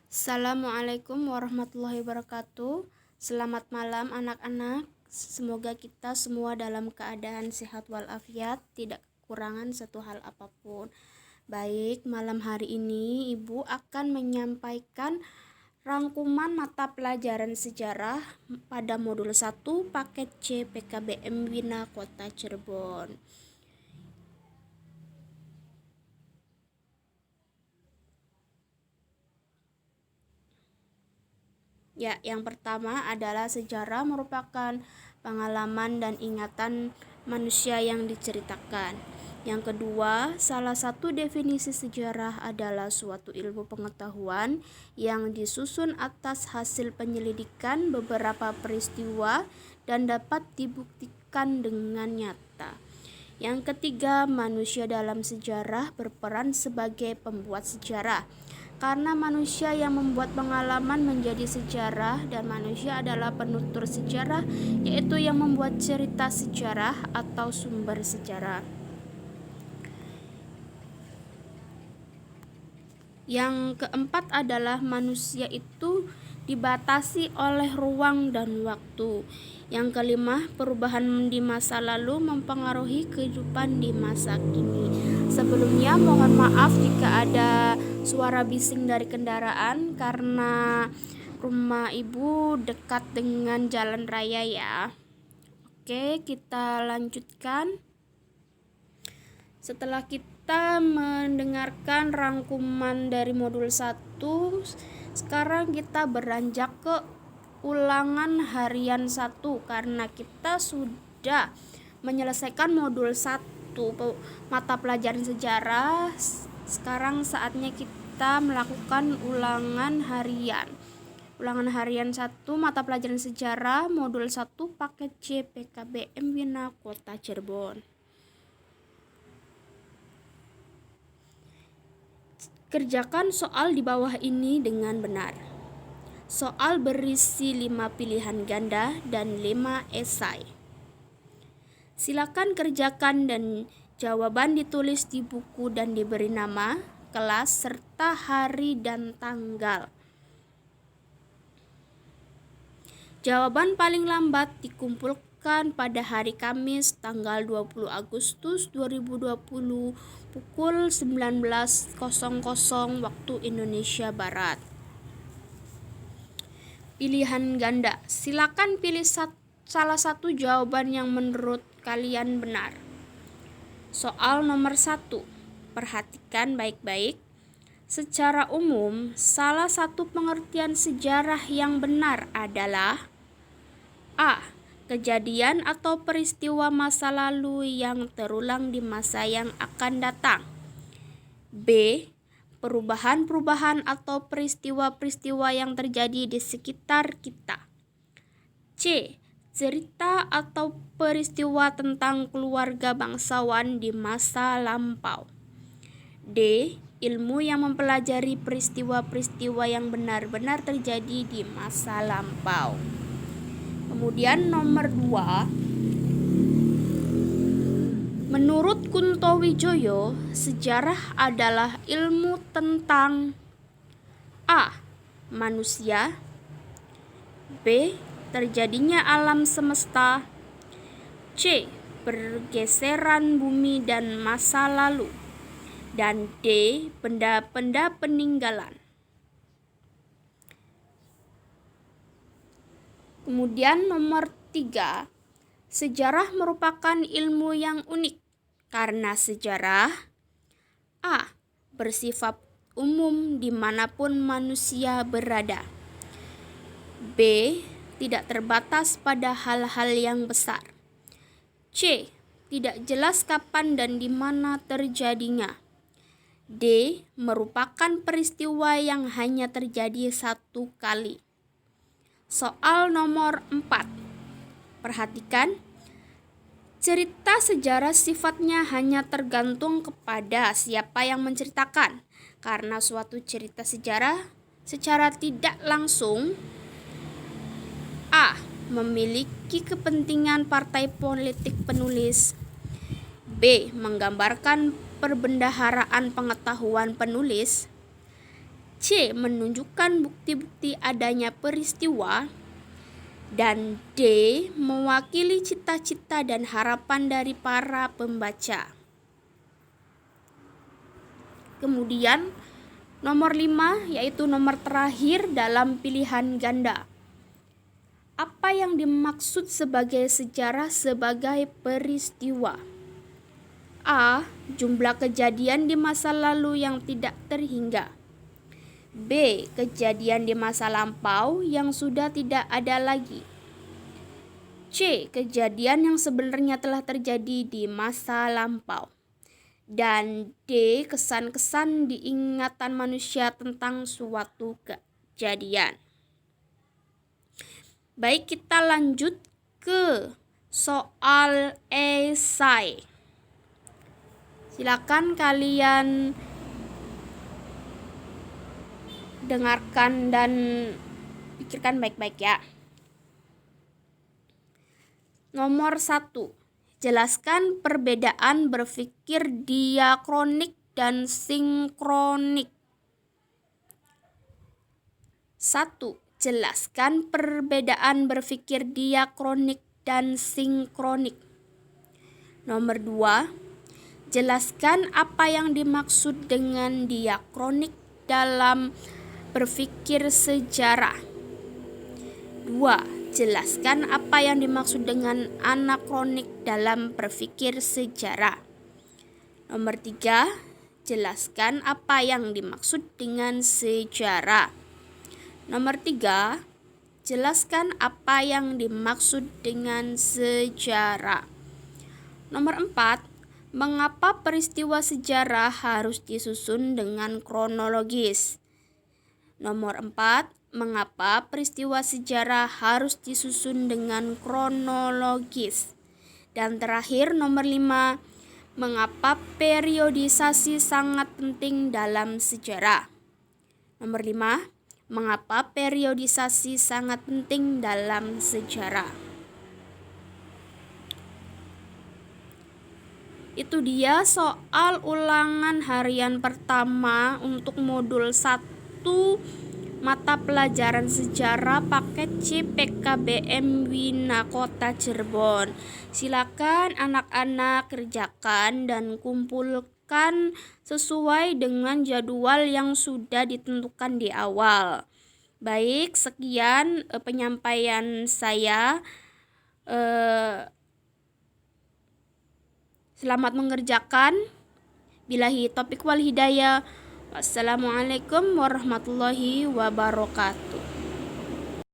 Assalamualaikum warahmatullahi wabarakatuh. Selamat malam anak-anak. Semoga kita semua dalam keadaan sehat walafiat, tidak kekurangan satu hal apapun. Baik, malam hari ini Ibu akan menyampaikan rangkuman mata pelajaran sejarah pada modul 1 paket C PKBM Wina Kota Cirebon. Ya, yang pertama adalah sejarah merupakan pengalaman dan ingatan manusia yang diceritakan. Yang kedua, salah satu definisi sejarah adalah suatu ilmu pengetahuan yang disusun atas hasil penyelidikan beberapa peristiwa dan dapat dibuktikan dengan nyata. Yang ketiga, manusia dalam sejarah berperan sebagai pembuat sejarah. Karena manusia yang membuat pengalaman menjadi sejarah dan manusia adalah penutur sejarah, yaitu yang membuat cerita sejarah atau sumber sejarah. Yang keempat adalah manusia itu dibatasi oleh ruang dan waktu. Yang kelima, perubahan di masa lalu mempengaruhi kehidupan di masa kini. Sebelumnya mohon maaf jika ada suara bising dari kendaraan karena rumah Ibu dekat dengan jalan raya ya. Oke, kita lanjutkan. Setelah kita mendengarkan rangkuman dari modul 1, sekarang kita beranjak ke ulangan harian 1 karena kita sudah menyelesaikan modul 1 mata pelajaran sejarah. Sekarang saatnya kita melakukan ulangan harian. Ulangan harian 1 mata pelajaran sejarah modul 1 paket C PKBM Wina Kota Cirebon. Kerjakan soal di bawah ini dengan benar. Soal berisi 5 pilihan ganda dan 5 esai. Silakan kerjakan dan jawaban ditulis di buku dan diberi nama, kelas, serta hari dan tanggal. Jawaban paling lambat dikumpulkan pada hari Kamis tanggal 20 Agustus 2020 pukul 19.00 waktu Indonesia Barat. Pilihan ganda. Silakan pilih salah satu jawaban yang menurut kalian benar. Soal nomor 1. Perhatikan baik-baik. Secara umum, salah satu pengertian sejarah yang benar adalah A. Kejadian atau peristiwa masa lalu yang terulang di masa yang akan datang. B. Perubahan-perubahan atau peristiwa-peristiwa yang terjadi di sekitar kita. C. Cerita atau peristiwa tentang keluarga bangsawan di masa lampau. D. Ilmu yang mempelajari peristiwa-peristiwa yang benar-benar terjadi di masa lampau. Kemudian nomor 2. Menurut Kunto Wijoyo, sejarah adalah ilmu tentang A. Manusia, B. Terjadinya alam semesta, C. Pergeseran bumi dan masa lalu, dan D. Benda-benda peninggalan. Kemudian nomor 3. Sejarah merupakan ilmu yang unik karena sejarah A. Bersifat umum dimanapun manusia berada. B. Tidak terbatas pada hal-hal yang besar. C. Tidak jelas kapan dan di mana terjadinya. D. Merupakan peristiwa yang hanya terjadi satu kali. Soal nomor 4. Perhatikan, cerita sejarah sifatnya hanya tergantung kepada siapa yang menceritakan. Karena suatu cerita sejarah secara tidak langsung A. Memiliki kepentingan partai politik penulis. B. Menggambarkan perbendaharaan pengetahuan penulis. C. Menunjukkan bukti-bukti adanya peristiwa. Dan D. Mewakili cita-cita dan harapan dari para pembaca. Kemudian nomor 5 yaitu nomor terakhir dalam pilihan ganda. Apa yang dimaksud sebagai sejarah sebagai peristiwa? A. Jumlah kejadian di masa lalu yang tidak terhingga. B. Kejadian di masa lampau yang sudah tidak ada lagi. C. Kejadian yang sebenarnya telah terjadi di masa lampau. Dan D. Kesan-kesan di ingatan manusia tentang suatu kejadian. Baik, kita lanjut ke soal esai. Silakan kalian dengarkan dan pikirkan baik-baik ya. Nomor 1. Jelaskan perbedaan berpikir diakronik dan sinkronik. 1. Jelaskan perbedaan berpikir diakronik dan sinkronik. Nomor 2. Jelaskan apa yang dimaksud dengan diakronik dalam berpikir sejarah. 2. Jelaskan apa yang dimaksud dengan anakronik dalam berpikir sejarah. Nomor 3. Jelaskan apa yang dimaksud dengan sejarah. Nomor 3. Jelaskan apa yang dimaksud dengan sejarah. Nomor 4. Mengapa peristiwa sejarah harus disusun dengan kronologis? Nomor 4. Mengapa peristiwa sejarah harus disusun dengan kronologis? Dan terakhir nomor 5. Mengapa periodisasi sangat penting dalam sejarah? Nomor 5. Mengapa periodisasi sangat penting dalam sejarah? Itu dia soal ulangan harian pertama untuk modul 1 mata pelajaran sejarah paket C PKBM Wina Kota Cirebon. Silakan anak-anak kerjakan dan kumpulkan sesuai dengan jadwal yang sudah ditentukan di awal. Baik, sekian penyampaian saya. Selamat mengerjakan. Billahi taufiq wal hidayah. Wassalamualaikum warahmatullahi wabarakatuh.